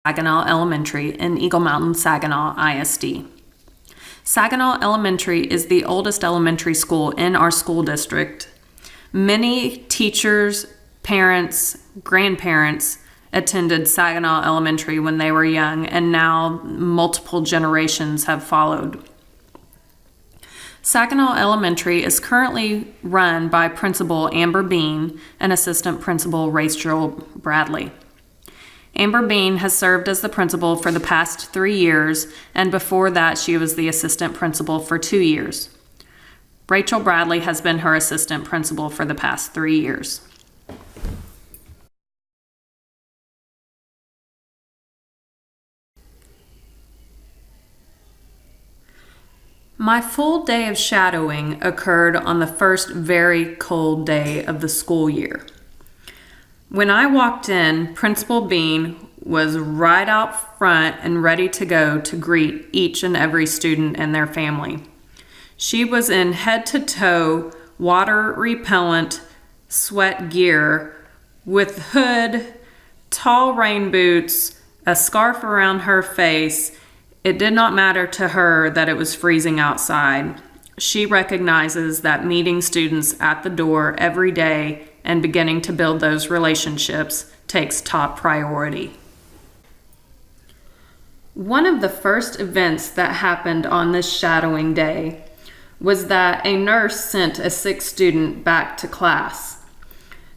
Saginaw Elementary in Eagle Mountain, Saginaw ISD. Saginaw Elementary is the oldest elementary school in our school district. Many teachers, parents, grandparents attended Saginaw Elementary when they were young, and now multiple generations have followed. Saginaw Elementary is currently run by Principal Amber Bean and Assistant Principal Rachel Bradley. Amber Bean has served as the principal for the past 3 years, and before that she was the assistant principal for 2 years. Rachel Bradley has been her assistant principal for the past 3 years. My full day of shadowing occurred on the first very cold day of the school year. When I walked in, Principal Bean was right out front and ready to go to greet each and every student and their family. She was in head-to-toe water repellent sweat gear with hood, tall rain boots, a scarf around her face. It did not matter to her that it was freezing outside. She recognizes that meeting students at the door every day and beginning to build those relationships takes top priority. One of the first events that happened on this shadowing day was that a nurse sent a sick student back to class.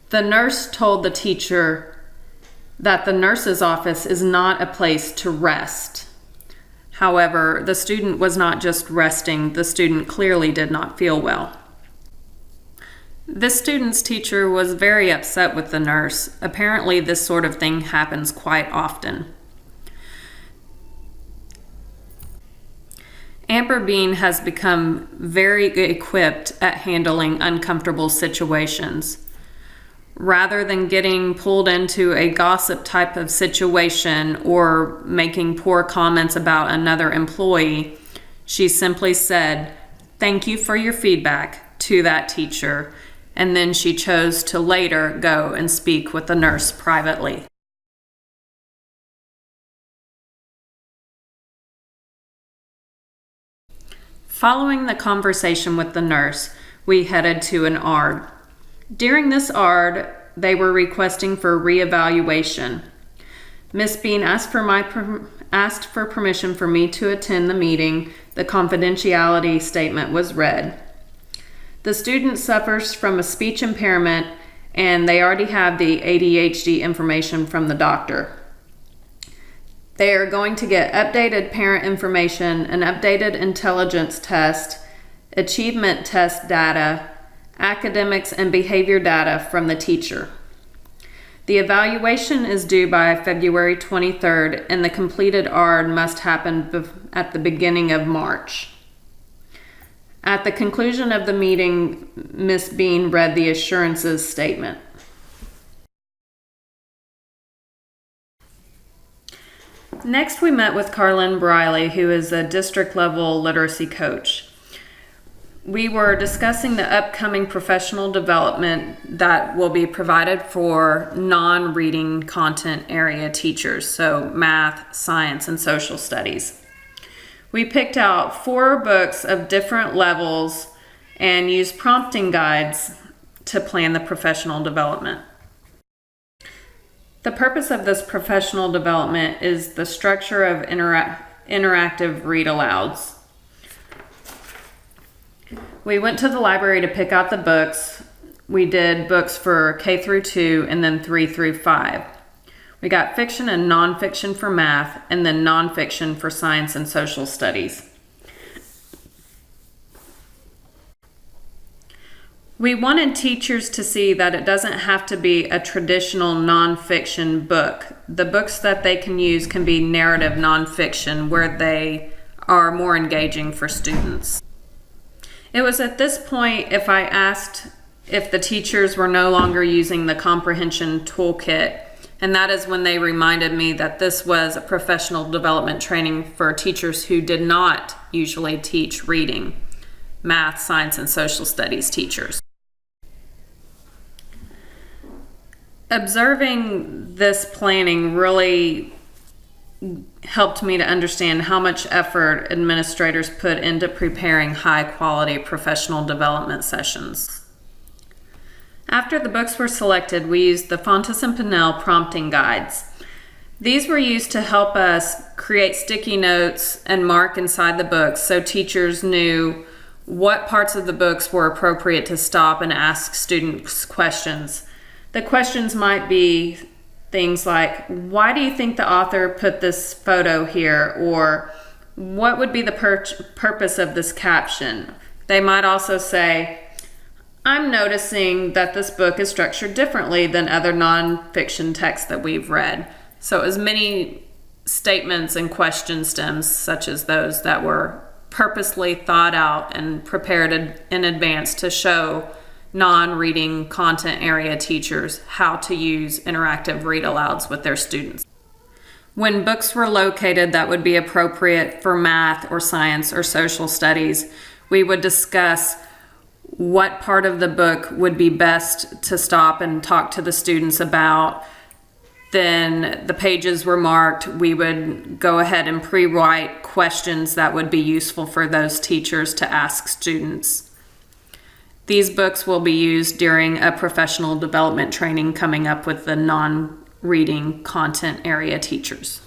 The nurse told the teacher that the nurse's office is not a place to rest. However, the student was not just resting, the student clearly did not feel well. This student's teacher was very upset with the nurse. Apparently, this sort of thing happens quite often. Amber Bean has become very equipped at handling uncomfortable situations. Rather than getting pulled into a gossip type of situation or making poor comments about another employee, she simply said, "Thank you for your feedback," to that teacher, and then she chose to later go and speak with the nurse privately. Following the conversation with the nurse, we headed to an ARD. During this ARD, they were requesting for reevaluation. Miss Bean asked for permission for me to attend the meeting. The confidentiality statement was read. The student suffers from a speech impairment, and they already have the ADHD information from the doctor. They are going to get updated parent information, an updated intelligence test, achievement test data, academics and behavior data from the teacher. The evaluation is due by February 23rd, and the completed ARD must happen at the beginning of March. At the conclusion of the meeting, Ms. Bean read the assurances statement. Next, we met with Carlin Briley, who is a district-level literacy coach. We were discussing the upcoming professional development that will be provided for non-reading content area teachers, so math, science, and social studies. We picked out 4 books of different levels and used prompting guides to plan the professional development. The purpose of this professional development is the structure of interactive read-alouds. We went to the library to pick out the books. We did books for K through 2 and then 3 through 5. We got fiction and nonfiction for math, and then nonfiction for science and social studies. We wanted teachers to see that it doesn't have to be a traditional nonfiction book. The books that they can use can be narrative nonfiction, where they are more engaging for students. It was at this point if I asked if the teachers were no longer using the comprehension toolkit, and that is when they reminded me that this was a professional development training for teachers who did not usually teach reading, math, science, and social studies teachers. Observing this planning really helped me to understand how much effort administrators put into preparing high-quality professional development sessions. After the books were selected, we used the Fountas and Pinnell prompting guides. These were used to help us create sticky notes and mark inside the books so teachers knew what parts of the books were appropriate to stop and ask students questions. The questions might be things like, why do you think the author put this photo here? Or what would be the purpose of this caption? They might also say, I'm noticing that this book is structured differently than other nonfiction texts that we've read. So as many statements and question stems such as those that were purposely thought out and prepared in advance to show non-reading content area teachers how to use interactive read-alouds with their students. When books were located that would be appropriate for math or science or social studies, we would discuss what part of the book would be best to stop and talk to the students about. Then the pages were marked. We would go ahead and pre-write questions that would be useful for those teachers to ask students. These books will be used during a professional development training coming up with the non-reading content area teachers.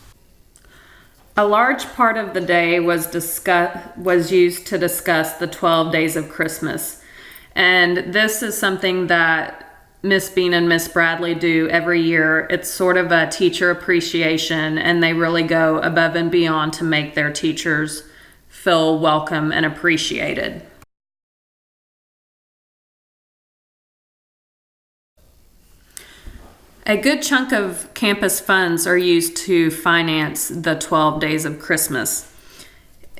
A large part of the day was used to discuss the 12 days of Christmas. And this is something that Miss Bean and Miss Bradley do every year. It's sort of a teacher appreciation, and they really go above and beyond to make their teachers feel welcome and appreciated. A good chunk of campus funds are used to finance the 12 days of Christmas.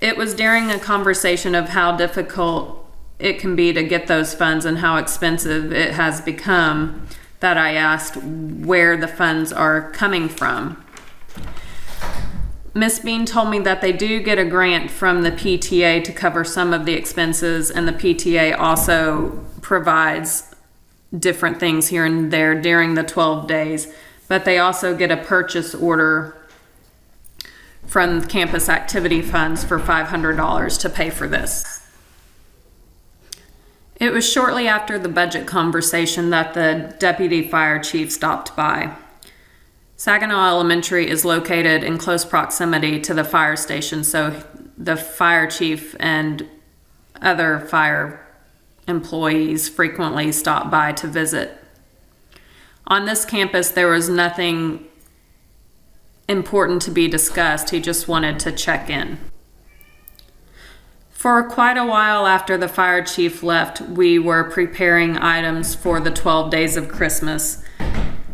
It was during a conversation of how difficult it can be to get those funds and how expensive it has become that I asked where the funds are coming from. Miss Bean told me that they do get a grant from the PTA to cover some of the expenses, and the PTA also provides different things here and there during the 12 days, but they also get a purchase order from campus activity funds for $500 to pay for this. It was shortly after the budget conversation that the deputy fire chief stopped by. Saginaw Elementary is located in close proximity to the fire station, so the fire chief and other fire employees frequently stop by to visit. On this campus, there was nothing important to be discussed. He just wanted to check in. For quite a while after the fire chief left, we were preparing items for the 12 days of Christmas.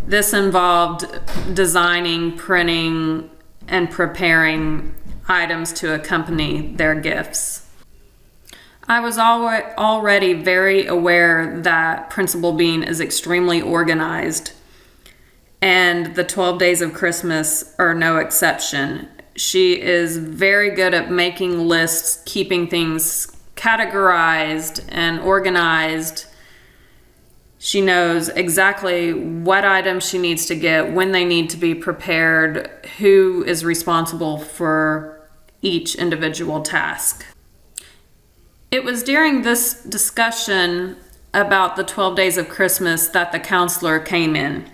This involved designing, printing, and preparing items to accompany their gifts. I was already very aware that Principal Bean is extremely organized, and the 12 days of Christmas are no exception. She is very good at making lists, keeping things categorized and organized. She knows exactly what items she needs to get, when they need to be prepared, who is responsible for each individual task. It was during this discussion about the 12 days of Christmas that the counselor came in,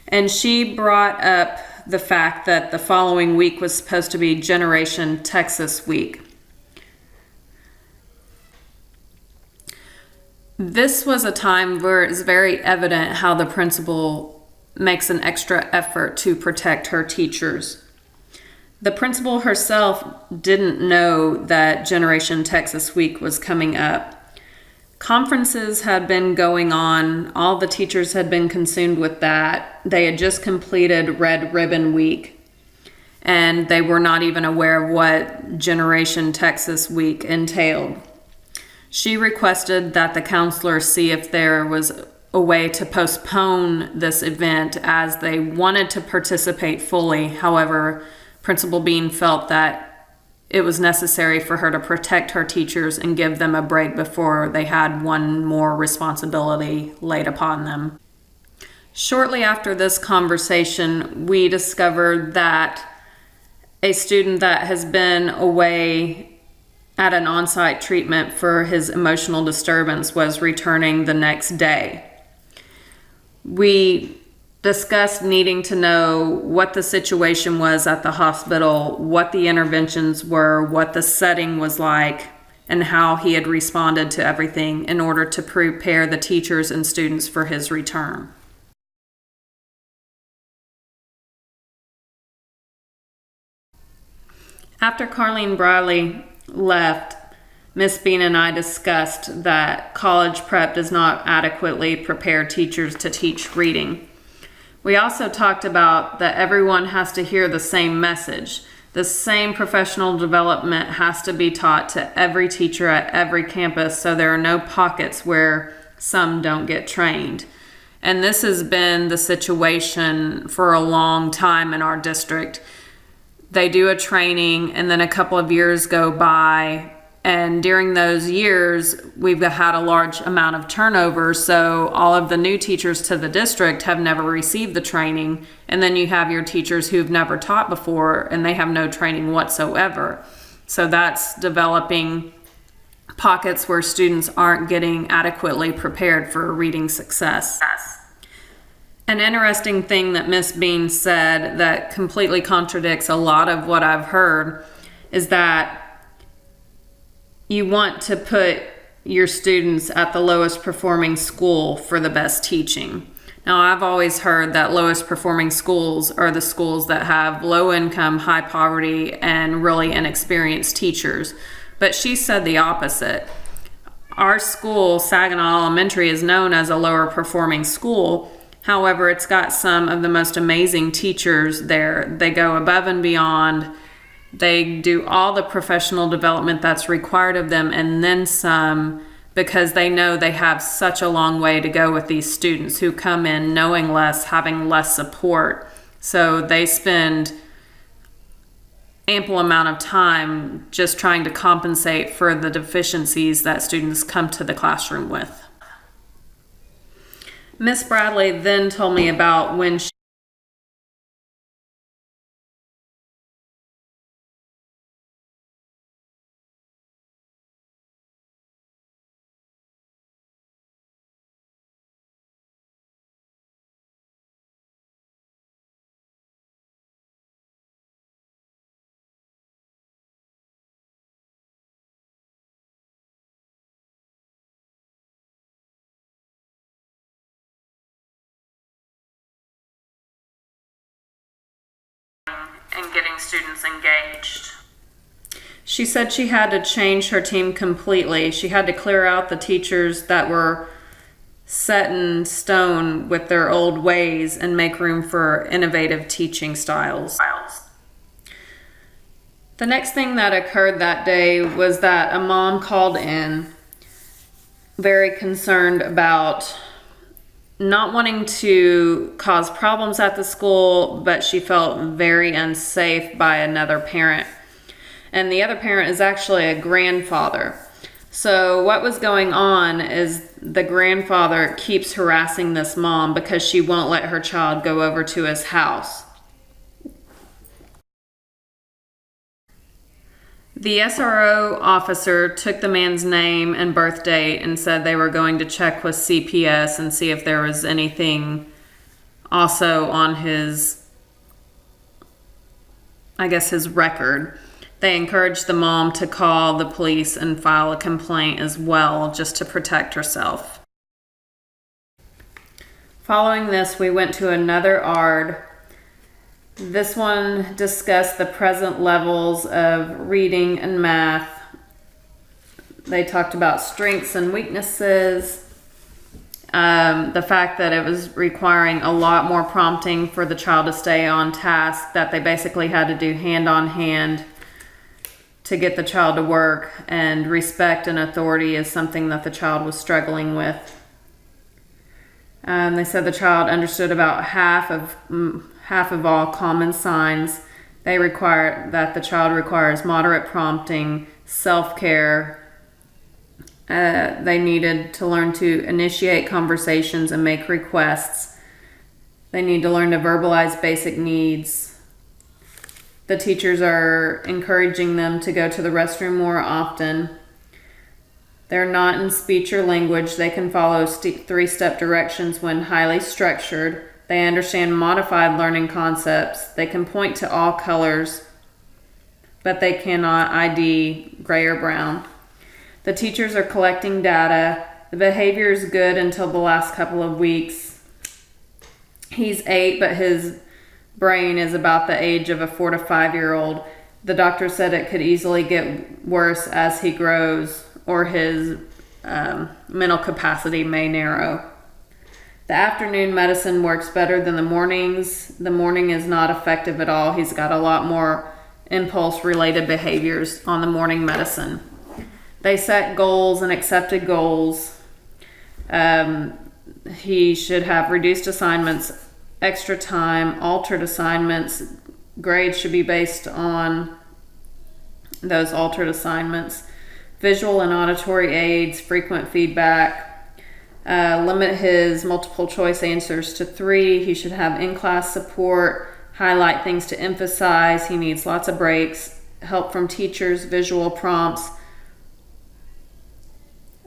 and she brought up the fact that the following week was supposed to be Generation Texas Week. This was a time where it's very evident how the principal makes an extra effort to protect her teachers. The principal herself didn't know that Generation Texas Week was coming up. Conferences had been going on. All the teachers had been consumed with that. They had just completed Red Ribbon Week, and they were not even aware of what Generation Texas Week entailed. She requested that the counselor see if there was a way to postpone this event as they wanted to participate fully. However, Principal Bean felt that it was necessary for her to protect her teachers and give them a break before they had one more responsibility laid upon them. Shortly after this conversation, we discovered that a student that has been away at an on-site treatment for his emotional disturbance was returning the next day. We discussed needing to know what the situation was at the hospital, what the interventions were, what the setting was like, and how he had responded to everything in order to prepare the teachers and students for his return. After Carlene Briley left, Miss Bean and I discussed that college prep does not adequately prepare teachers to teach reading. We also talked about that everyone has to hear the same message. The same professional development has to be taught to every teacher at every campus, so there are no pockets where some don't get trained. And this has been the situation for a long time in our district. They do a training and then a couple of years go by, and during those years we've had a large amount of turnover, so all of the new teachers to the district have never received the training, and then you have your teachers who've never taught before and they have no training whatsoever. So that's developing pockets where students aren't getting adequately prepared for reading success. An interesting thing that Miss Bean said that completely contradicts a lot of what I've heard is that you want to put your students at the lowest performing school for the best teaching. Now, I've always heard that lowest performing schools are the schools that have low income, high poverty, and really inexperienced teachers. But she said the opposite. Our school, Saginaw Elementary, is known as a lower performing school. However, it's got some of the most amazing teachers there. They go above and beyond. They do all the professional development that's required of them and then some, because they know they have such a long way to go with these students who come in knowing less, having less support. So they spend ample amount of time just trying to compensate for the deficiencies that students come to the classroom with. Miss Bradley then told me about when she and getting students engaged. She said she had to change her team completely. She had to clear out the teachers that were set in stone with their old ways and make room for innovative teaching styles. The next thing that occurred that day was that a mom called in very concerned about not wanting to cause problems at the school, but she felt very unsafe by another parent. And the other parent is actually a grandfather. So what was going on is the grandfather keeps harassing this mom because she won't let her child go over to his house. The SRO officer took the man's name and birth date and said they were going to check with CPS and see if there was anything also on his, his record. They encouraged the mom to call the police and file a complaint as well, just to protect herself. Following this, we went to another ARD. This one discussed the present levels of reading and math. They talked about strengths and weaknesses, the fact that it was requiring a lot more prompting for the child to stay on task, that they basically had to do hand on hand to get the child to work, and respect and authority is something that the child was struggling with. They said the child understood about half of all common signs. They require that the child requires moderate prompting, self-care. They needed to learn to initiate conversations and make requests. They need to learn to verbalize basic needs. The teachers are encouraging them to go to the restroom more often. They're not in speech or language. They can follow 3-step directions when highly structured. They understand modified learning concepts. They can point to all colors, but they cannot ID gray or brown. The teachers are collecting data. The behavior is good until the last couple of weeks. He's 8, but his brain is about the age of a 4 to 5-year-old. The doctor said it could easily get worse as he grows, or his mental capacity may narrow. The afternoon medicine works better than the mornings. The morning is not effective at all. He's got a lot more impulse-related behaviors on the morning medicine. They set goals and accepted goals. He should have reduced assignments, extra time, altered assignments. Grades should be based on those altered assignments. Visual and auditory aids, frequent feedback. Limit his multiple choice answers to 3. He should have in-class support, highlight things to emphasize. He needs lots of breaks, help from teachers, visual prompts.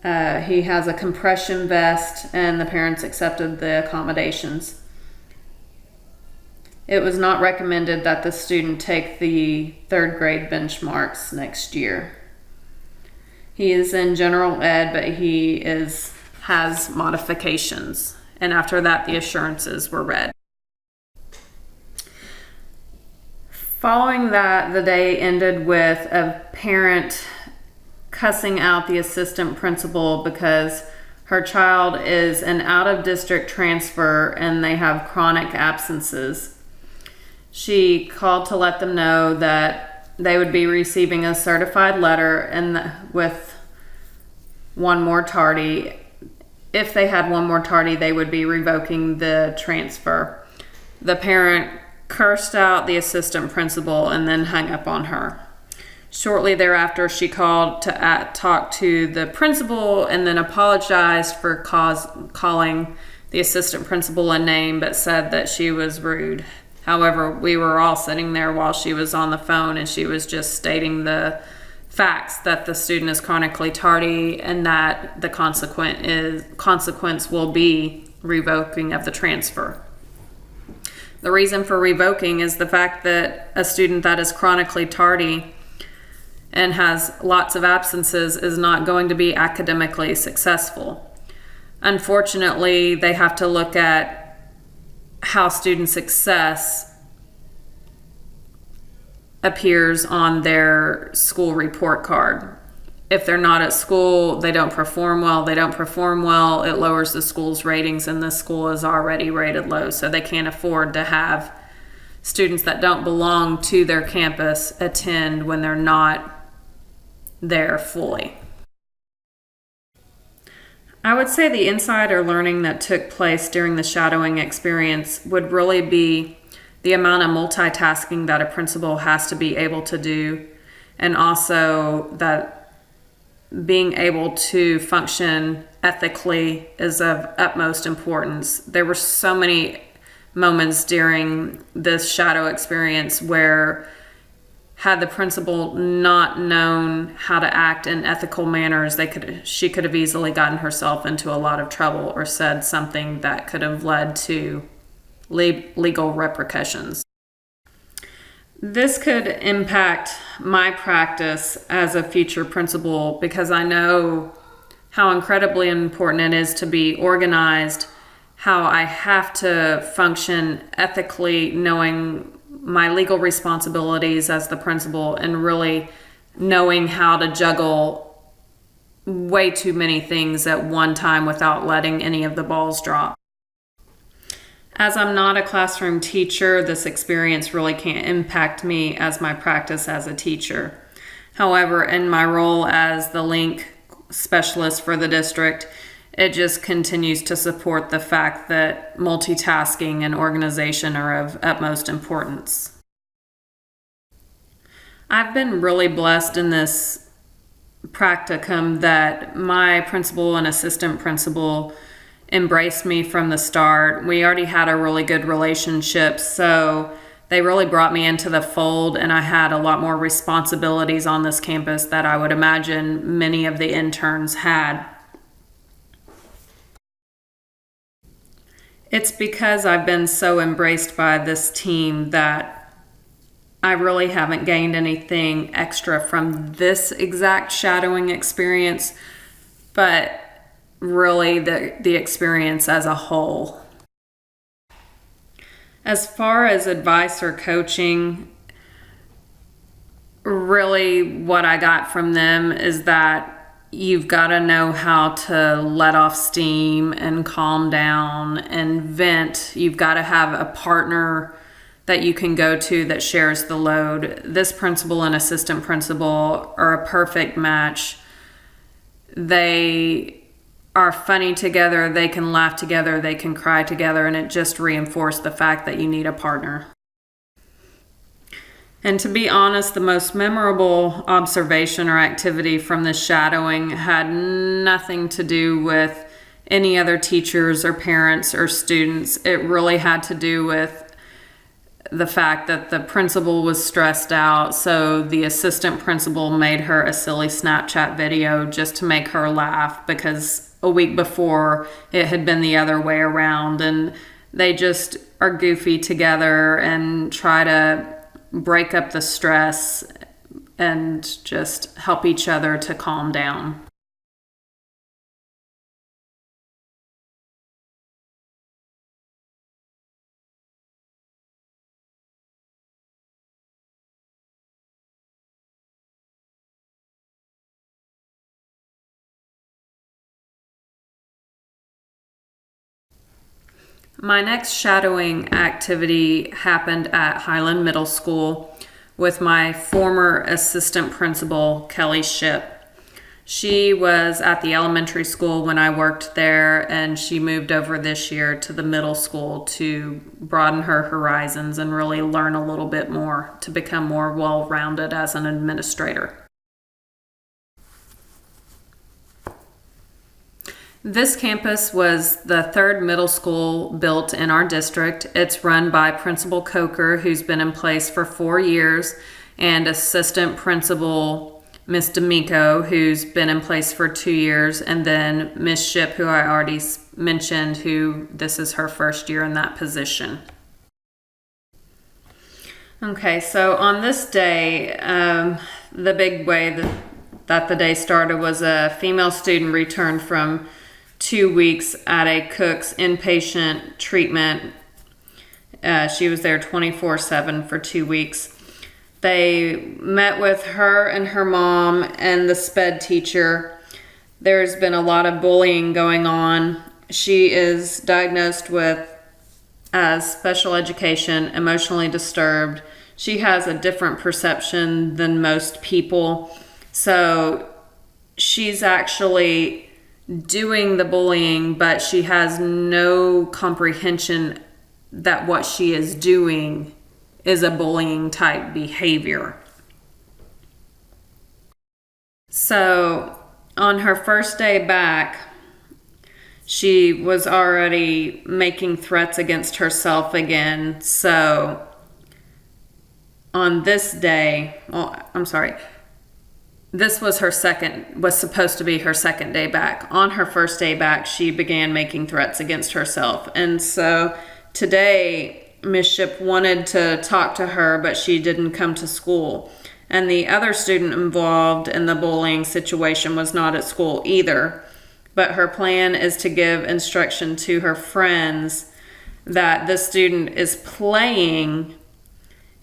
He has a compression vest, and the parents accepted the accommodations. It was not recommended that the student take the 3rd grade benchmarks next year. He is in general ed, but he has modifications. And after that, the assurances were read. Following that, the day ended with a parent cussing out the assistant principal because her child is an out-of-district transfer and they have chronic absences. She called to let them know that they would be receiving a certified letter and with one more tardy. If they had one more tardy, they would be revoking the transfer. The parent cursed out the assistant principal and then hung up on her. Shortly thereafter, she called to talk to the principal and then apologized for calling the assistant principal a name, but said that she was rude. However, we were all sitting there while she was on the phone, and she was just stating the facts that the student is chronically tardy and that the consequence will be revoking of the transfer. The reason for revoking is the fact that a student that is chronically tardy and has lots of absences is not going to be academically successful. Unfortunately, they have to look at how student success appears on their school report card. If they're not at school, they don't perform well. They don't perform well, it lowers the school's ratings, and the school is already rated low, so they can't afford to have students that don't belong to their campus attend when they're not there fully. I would say the insider learning that took place during the shadowing experience would really be the amount of multitasking that a principal has to be able to do, and also that being able to function ethically is of utmost importance. There were so many moments during this shadow experience where, had the principal not known how to act in ethical manners, she could have easily gotten herself into a lot of trouble or said something that could have led to legal repercussions. This could impact my practice as a future principal because I know how incredibly important it is to be organized, how I have to function ethically, knowing my legal responsibilities as the principal and really knowing how to juggle way too many things at one time without letting any of the balls drop. As I'm not a classroom teacher, this experience really can't impact me as my practice as a teacher. However, in my role as the link specialist for the district, it just continues to support the fact that multitasking and organization are of utmost importance. I've been really blessed in this practicum that my principal and assistant principal embraced me from the start. We already had a really good relationship, so they really brought me into the fold, and I had a lot more responsibilities on this campus that I would imagine many of the interns had. It's because I've been so embraced by this team that I really haven't gained anything extra from this exact shadowing experience, but really the experience as a whole. As far as advice or coaching, really what I got from them is that you've got to know how to let off steam and calm down and vent. You've got to have a partner that you can go to that shares the load. This principal and assistant principal are a perfect match. They are funny together, they can laugh together, they can cry together, and it just reinforced the fact that you need a partner. And to be honest, the most memorable observation or activity from this shadowing had nothing to do with any other teachers or parents or students. It really had to do with the fact that the principal was stressed out, so the assistant principal made her a silly Snapchat video just to make her laugh, because a week before it had been the other way around, and they just are goofy together and try to break up the stress and just help each other to calm down. My next shadowing activity happened at Highland Middle School with my former assistant principal, Kelly Ship. She was at the elementary school when I worked there, and she moved over this year to the middle school to broaden her horizons and really learn a little bit more to become more well-rounded as an administrator. This campus was the third middle school built in our district. It's run by Principal Coker, who's been in place for 4 years, and Assistant Principal Miss D'Amico, who's been in place for 2 years, and then Miss Ship, who I already mentioned, who this is her first year in that position. Okay, so on this day, the big way that the day started was a female student returned from 2 weeks at a Cook's inpatient treatment. She was there 24/7 for 2 weeks. They met with her and her mom and the SPED teacher. There's been a lot of bullying going on. She is diagnosed with special education, emotionally disturbed. She has a different perception than most people. So she's actually doing the bullying, but she has no comprehension that what she is doing is a bullying type behavior. So on her first day back, she was already making threats against herself again. So on this day, this was supposed to be her second day back. On her first day back, she began making threats against herself. And so today, Miss Ship wanted to talk to her, but she didn't come to school. And the other student involved in the bullying situation was not at school either. But her plan is to give instruction to her friends that the student is playing.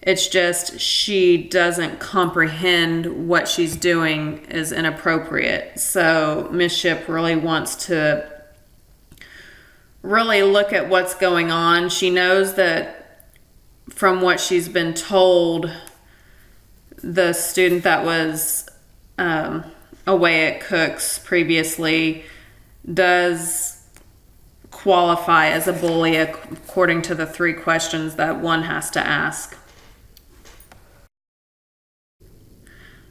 It's just she doesn't comprehend what she's doing is inappropriate. So Miss Ship really wants to really look at what's going on. She knows that from what she's been told, the student that was away at Cook's previously does qualify as a bully according to the 3 questions that one has to ask.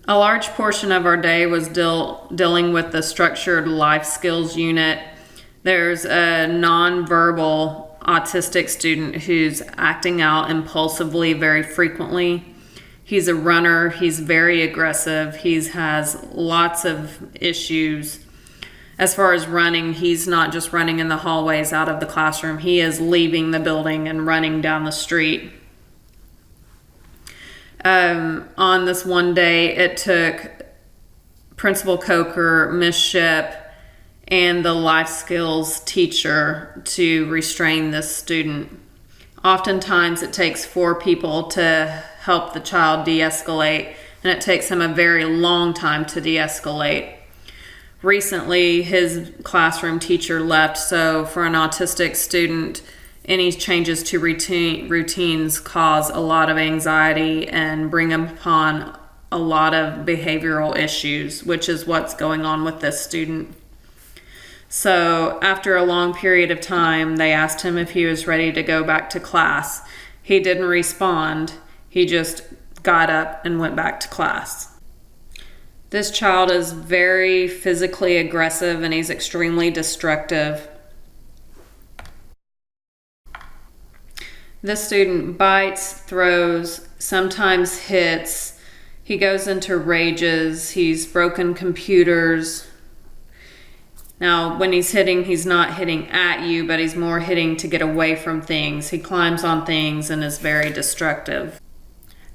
A large portion of our day was dealing with the structured life skills unit. There's a nonverbal autistic student who's acting out impulsively very frequently. He's a runner. He's very aggressive. He has lots of issues. As far as running, he's not just running in the hallways out of the classroom. He is leaving the building and running down the street. On this one day, it took Principal Coker, Miss Ship, and the life skills teacher to restrain this student. Oftentimes, it takes 4 people to help the child de-escalate, and it takes him a very long time to de-escalate. Recently, his classroom teacher left, so for an autistic student, any changes to routines cause a lot of anxiety and bring upon a lot of behavioral issues, which is what's going on with this student. So after a long period of time, they asked him if he was ready to go back to class. He didn't respond. He just got up and went back to class. This child is very physically aggressive and he's extremely destructive. This student bites, throws, sometimes hits. He goes into rages. He's broken computers. Now, when he's hitting, he's not hitting at you, but he's more hitting to get away from things. He climbs on things and is very destructive.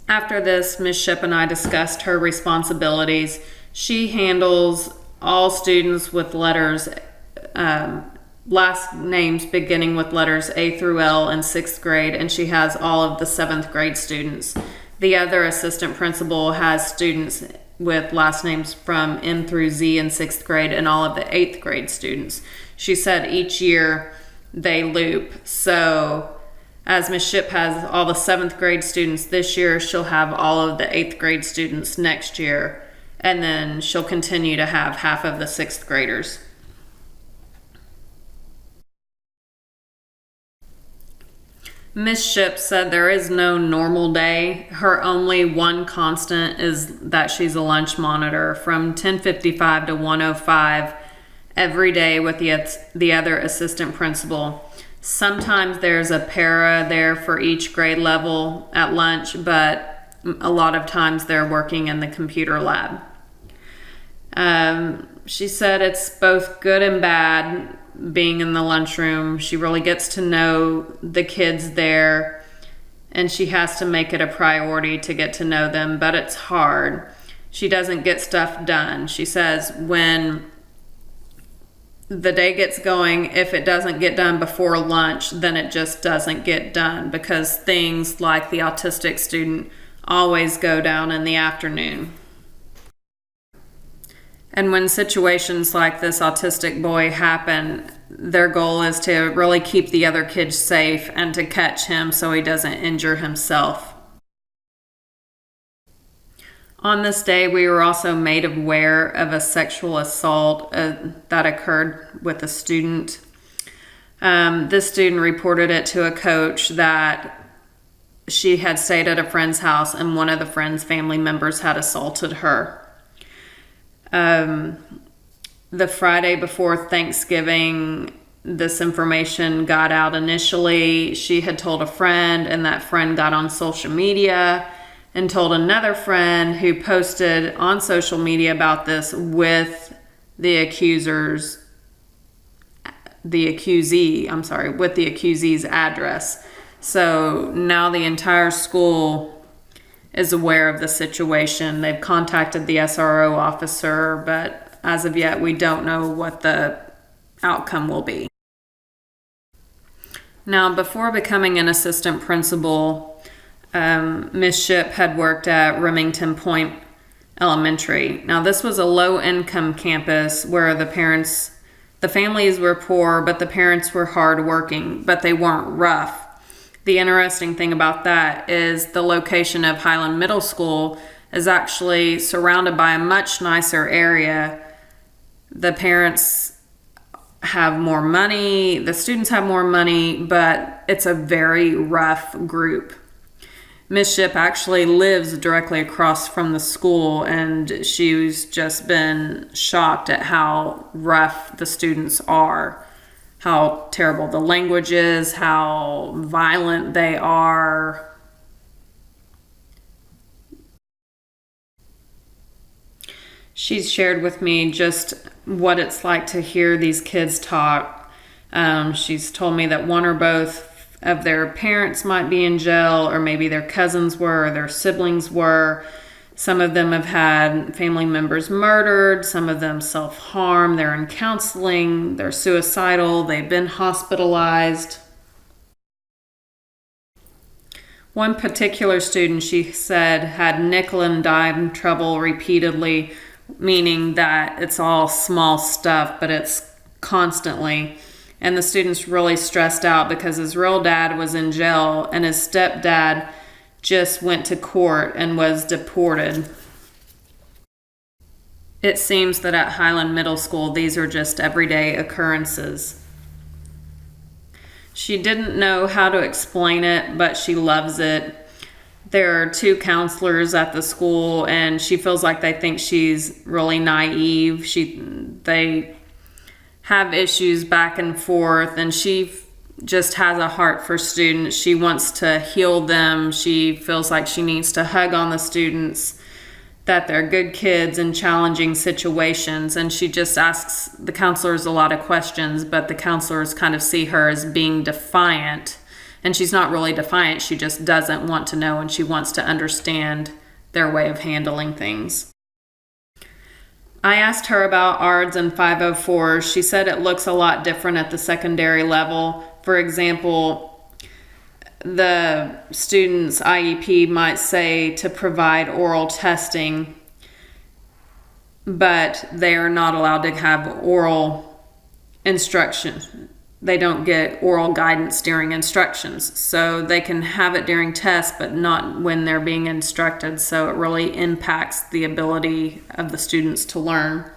After this, Ms. Ship and I discussed her responsibilities. She handles all students with letters, last names beginning with letters A through L in 6th grade, and she has all of the 7th grade students. The other assistant principal has students with last names from M through Z in 6th grade and all of the 8th grade students. She said each year they loop. So as Ms. Ship has all the 7th grade students this year, she'll have all of the 8th grade students next year, and then she'll continue to have half of the 6th graders. Ms. Ship said there is no normal day. Her only one constant is that she's a lunch monitor from 10:55 to 1:05 every day with the other assistant principal. Sometimes there's a para there for each grade level at lunch, but a lot of times they're working in the computer lab. She said it's both good and bad being in the lunchroom. She really gets to know the kids there, and she has to make it a priority to get to know them, but it's hard. She doesn't get stuff done. She says when the day gets going, if it doesn't get done before lunch, then it just doesn't get done, because things like the autistic student always go down in the afternoon. And when situations like this autistic boy happen, their goal is to really keep the other kids safe and to catch him so he doesn't injure himself. On this day, we were also made aware of a sexual assault that occurred with a student. This student reported it to a coach that she had stayed at a friend's house and one of the friend's family members had assaulted her. The Friday before Thanksgiving, this information got out initially. She had told a friend, and that friend got on social media and told another friend who posted on social media about this with the accusee's address. So now the entire school is aware of the situation. They've contacted the SRO officer, but as of yet, we don't know what the outcome will be. Now, before becoming an assistant principal, Ms. Ship had worked at Remington Point Elementary. Now, this was a low-income campus where the families were poor, but the parents were hardworking, but they weren't rough. The interesting thing about that is the location of Highland Middle School is actually surrounded by a much nicer area. The parents have more money, the students have more money, but it's a very rough group. Ms. Ship actually lives directly across from the school, and she's just been shocked at how rough the students are, how terrible the language is, how violent they are. She's shared with me just what it's like to hear these kids talk. She's told me that one or both of their parents might be in jail, or maybe their cousins were, or their siblings were. Some of them have had family members murdered. Some of them self-harm. They're in counseling. They're suicidal. They've been hospitalized. One particular student, she said, had nickel and dime trouble repeatedly, meaning that it's all small stuff, but it's constantly. And the student's really stressed out because his real dad was in jail and his stepdad just went to court and was deported. It seems that at Highland Middle School, these are just everyday occurrences. She didn't know how to explain it, but she loves it. There are 2 counselors at the school, and she feels like they think she's really naive. They have issues back and forth, and she just has a heart for students. She wants to heal them. She feels like she needs to hug on the students, that they're good kids in challenging situations. And she just asks the counselors a lot of questions, but the counselors kind of see her as being defiant. And she's not really defiant. She just doesn't want to know, and she wants to understand their way of handling things. I asked her about ARDS and 504s. She said it looks a lot different at the secondary level. For example, the student's IEP might say to provide oral testing, but they are not allowed to have oral instruction. They don't get oral guidance during instructions. So they can have it during tests, but not when they're being instructed. So it really impacts the ability of the students to learn.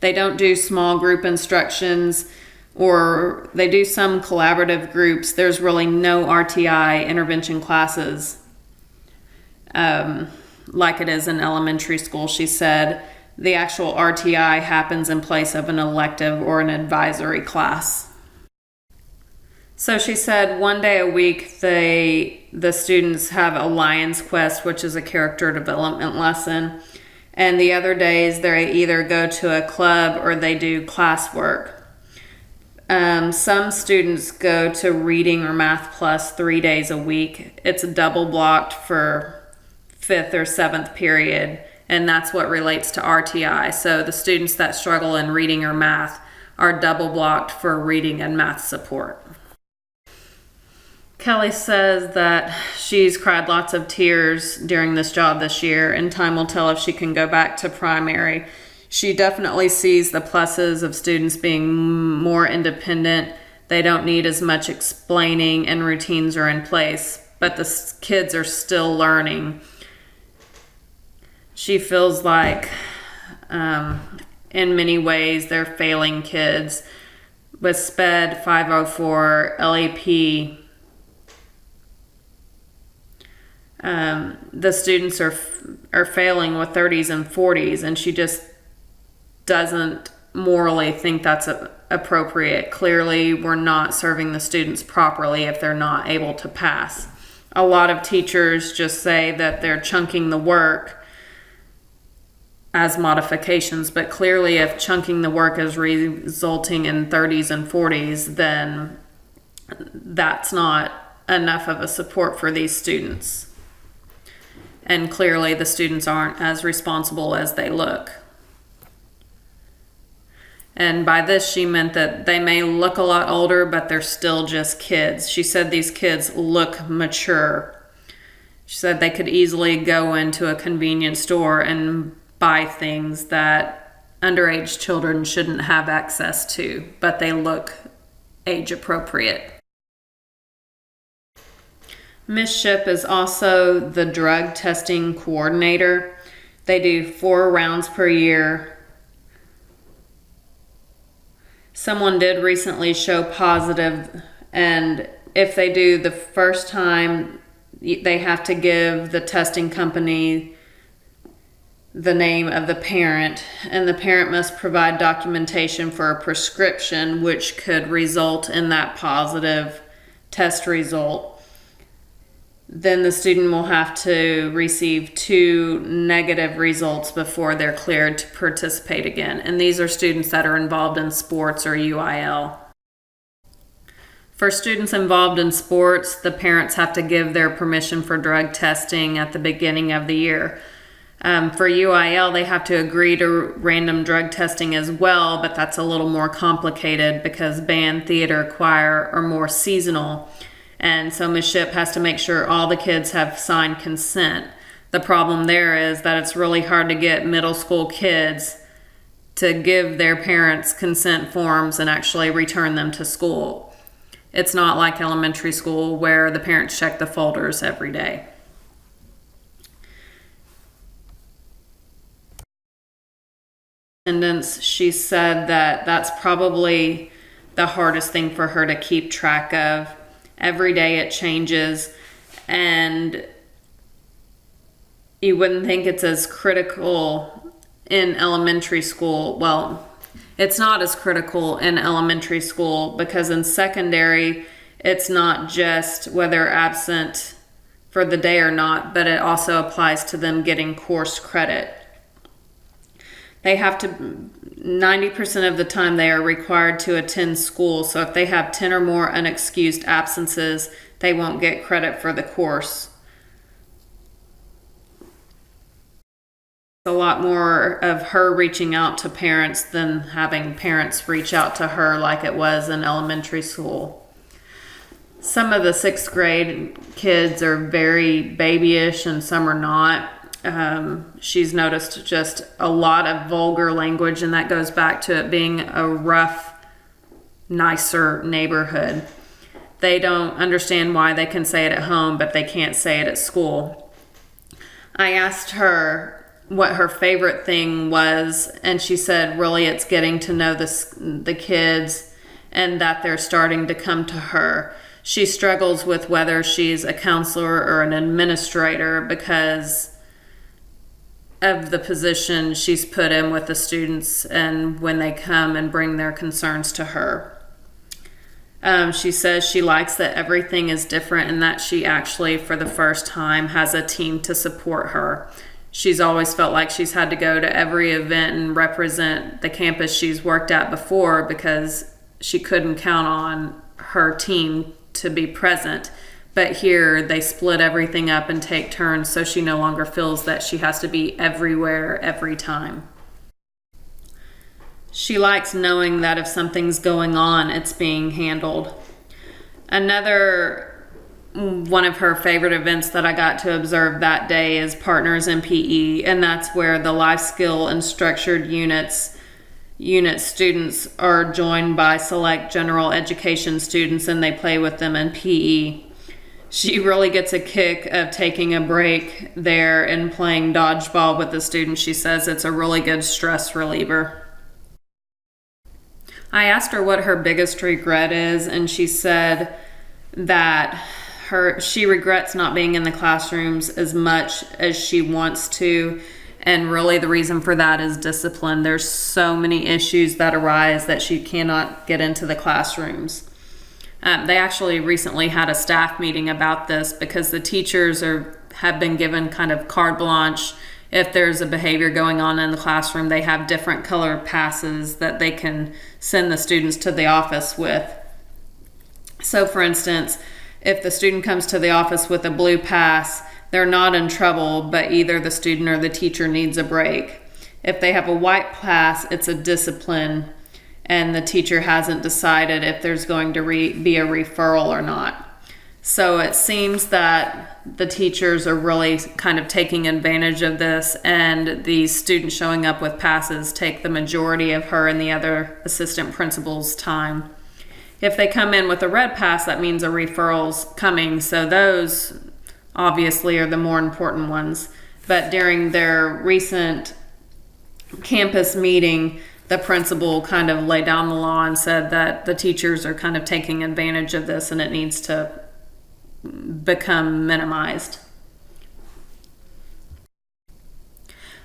They don't do small group instructions, or they do some collaborative groups. There's really no RTI intervention classes like it is in elementary school, she said. The actual RTI happens in place of an elective or an advisory class. So she said one day a week the students have a Lion's Quest, which is a character development lesson. And the other days they either go to a club or they do classwork. Some students go to Reading or Math Plus 3 days a week. It's double blocked for 5th or 7th period. And that's what relates to RTI. So the students that struggle in reading or math are double blocked for reading and math support. Kelly says that she's cried lots of tears during this job this year, and time will tell if she can go back to primary. She definitely sees the pluses of students being more independent. They don't need as much explaining, and routines are in place, but the kids are still learning. She feels like in many ways they're failing kids. With SPED, 504, LAP, the students are failing with 30s and 40s, and she just doesn't morally think that's appropriate. Clearly, we're not serving the students properly if they're not able to pass. A lot of teachers just say that they're chunking the work as modifications, but clearly if chunking the work is resulting in 30s and 40s, then that's not enough of a support for these students. And clearly the students aren't as responsible as they look. And by this she meant that they may look a lot older, but they're still just kids. She said these kids look mature. She said they could easily go into a convenience store and buy things that underage children shouldn't have access to, but they look age appropriate. Miss Ship is also the drug testing coordinator. They do 4 rounds per year. Someone did recently show positive, and if they do the first time, they have to give the testing company the name of the parent, and the parent must provide documentation for a prescription which could result in that positive test result. Then the student will have to receive 2 negative results before they're cleared to participate again. And these are students that are involved in sports or UIL. For students involved in sports, the parents have to give their permission for drug testing at the beginning of the year. For UIL, they have to agree to random drug testing as well, but that's a little more complicated because band, theater, choir are more seasonal. And so Ms. Ship has to make sure all the kids have signed consent. The problem there is that it's really hard to get middle school kids to give their parents consent forms and actually return them to school. It's not like elementary school where the parents check the folders every day. Attendance, she said that that's probably the hardest thing for her to keep track of. Every day it changes, and you wouldn't think it's as critical in elementary school. Well, it's not as critical in elementary school because in secondary, it's not just whether absent for the day or not, but it also applies to them getting course credit. They have to, 90% of the time they are required to attend school. So if they have 10 or more unexcused absences, they won't get credit for the course. A lot more of her reaching out to parents than having parents reach out to her like it was in elementary school. Some of the 6th grade kids are very babyish and some are not. She's noticed just a lot of vulgar language, and that goes back to it being a rough, nicer neighborhood. They don't understand why they can say it at home, but they can't say it at school. I asked her what her favorite thing was, and she said really it's getting to know the kids and that they're starting to come to her. She struggles with whether she's a counselor or an administrator because of the position she's put in with the students and when they come and bring their concerns to her. She says she likes that everything is different and that she actually, for the first time, has a team to support her. She's always felt like she's had to go to every event and represent the campus she's worked at before because she couldn't count on her team to be present. But here they split everything up and take turns, so she no longer feels that she has to be everywhere every time. She likes knowing that if something's going on, it's being handled. Another one of her favorite events that I got to observe that day is Partners in PE, and that's where the life skill and structured unit students are joined by select general education students, and they play with them in PE. She really gets a kick of taking a break there and playing dodgeball with the students. She says it's a really good stress reliever. I asked her what her biggest regret is, and she said that she regrets not being in the classrooms as much as she wants to, and really the reason for that is discipline. There's so many issues that arise that she cannot get into the classrooms. They actually recently had a staff meeting about this because the teachers have been given kind of carte blanche. If there's a behavior going on in the classroom, they have different color passes that they can send the students to the office with. So for instance, if the student comes to the office with a blue pass, they're not in trouble, but either the student or the teacher needs a break. If they have a white pass, it's a discipline, and the teacher hasn't decided if there's going to be a referral or not. So it seems that the teachers are really kind of taking advantage of this, and the students showing up with passes take the majority of her and the other assistant principal's time. If they come in with a red pass, that means a referral's coming, so those obviously are the more important ones. But during their recent campus meeting, the principal kind of laid down the law and said that the teachers are kind of taking advantage of this and it needs to become minimized.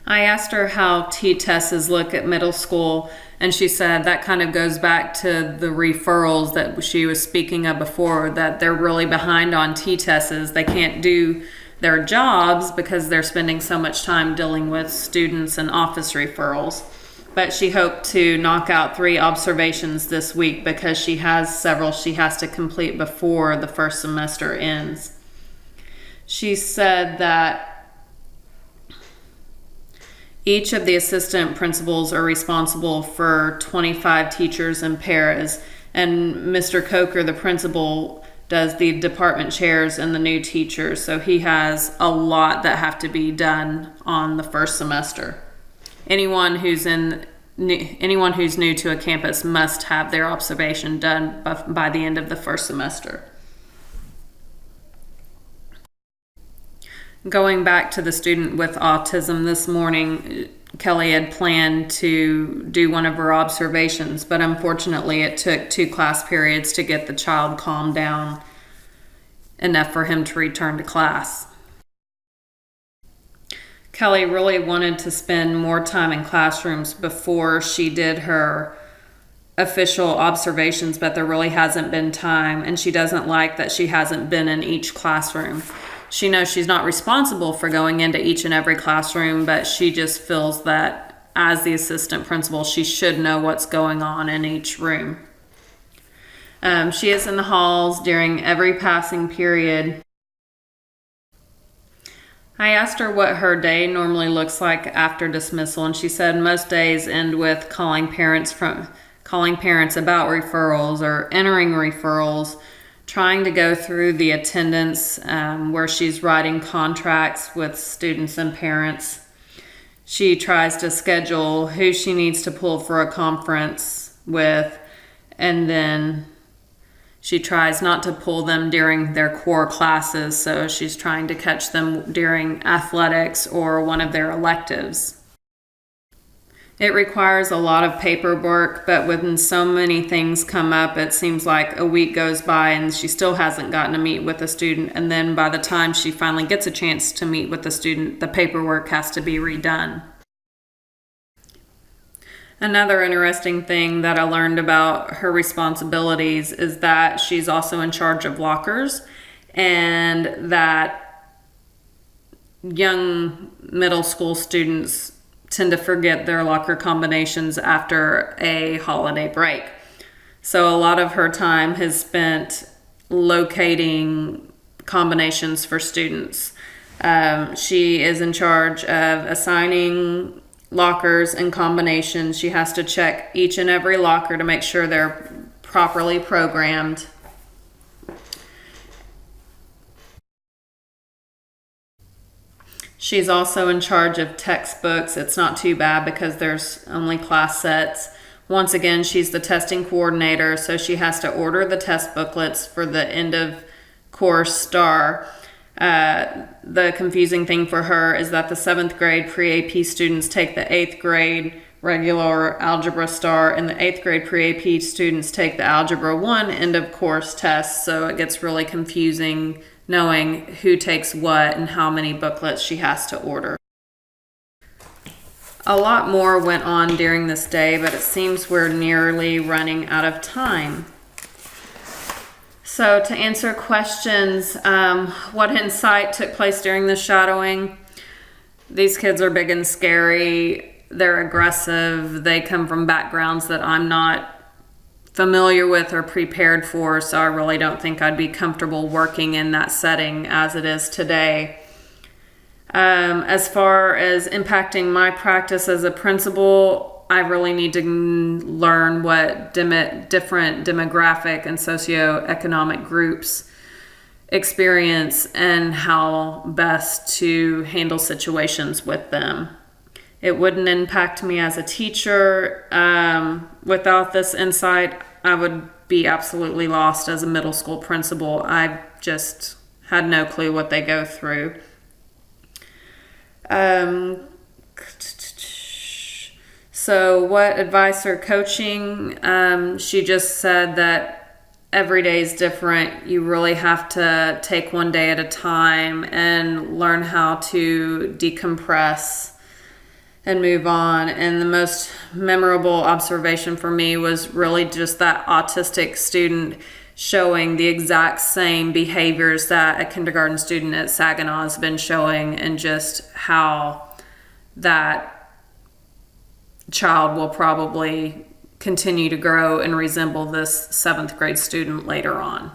I asked her how T-tests look at middle school, and she said that kind of goes back to the referrals that she was speaking of before, that they're really behind on T-tests. They can't do their jobs because they're spending so much time dealing with students and office referrals. But she hoped to knock out 3 observations this week because she has several she has to complete before the first semester ends. She said that each of the assistant principals are responsible for 25 teachers and paras, and Mr. Coker, the principal, does the department chairs and the new teachers, so he has a lot that have to be done on the first semester. Anyone who's new to a campus must have their observation done by the end of the first semester. Going back to the student with autism this morning, Kelly had planned to do one of her observations, but unfortunately it took 2 class periods to get the child calmed down enough for him to return to class. Kelly really wanted to spend more time in classrooms before she did her official observations, but there really hasn't been time, and she doesn't like that she hasn't been in each classroom. She knows she's not responsible for going into each and every classroom, but she just feels that as the assistant principal, she should know what's going on in each room. She is in the halls during every passing period. I asked her what her day normally looks like after dismissal, and she said most days end with calling parents about referrals or entering referrals, trying to go through the attendance where she's writing contracts with students and parents. She tries to schedule who she needs to pull for a conference with, and then she tries not to pull them during their core classes, so she's trying to catch them during athletics or one of their electives. It requires a lot of paperwork, but when so many things come up, it seems like a week goes by and she still hasn't gotten to meet with a student. And then by the time she finally gets a chance to meet with the student, the paperwork has to be redone. Another interesting thing that I learned about her responsibilities is that she's also in charge of lockers, and that young middle school students tend to forget their locker combinations after a holiday break. So a lot of her time has spent locating combinations for students. She is in charge of assigning lockers and combinations. She has to check each and every locker to make sure they're properly programmed. She's also in charge of textbooks. It's not too bad because there's only class sets. Once again, she's the testing coordinator, so she has to order the test booklets for the end of course STAR. The confusing thing for her is that the 7th grade pre-AP students take the 8th grade regular algebra STAR, and the 8th grade pre-AP students take the Algebra 1 end of course test, so it gets really confusing knowing who takes what and how many booklets she has to order. A lot more went on during this day, but it seems we're nearly running out of time. So to answer questions, what insight took place during the shadowing? These kids are big and scary. They're aggressive. They come from backgrounds that I'm not familiar with or prepared for, so I really don't think I'd be comfortable working in that setting as it is today. As far as impacting my practice as a principal, I really need to learn what different demographic and socioeconomic groups experience and how best to handle situations with them. It wouldn't impact me as a teacher. Without this insight, I would be absolutely lost as a middle school principal. I just had no clue what they go through. So what advice or coaching? She just said that every day is different. You really have to take one day at a time and learn how to decompress and move on. And the most memorable observation for me was really just that autistic student showing the exact same behaviors that a kindergarten student at Saginaw has been showing, and just how that child will probably continue to grow and resemble this 7th grade student later on.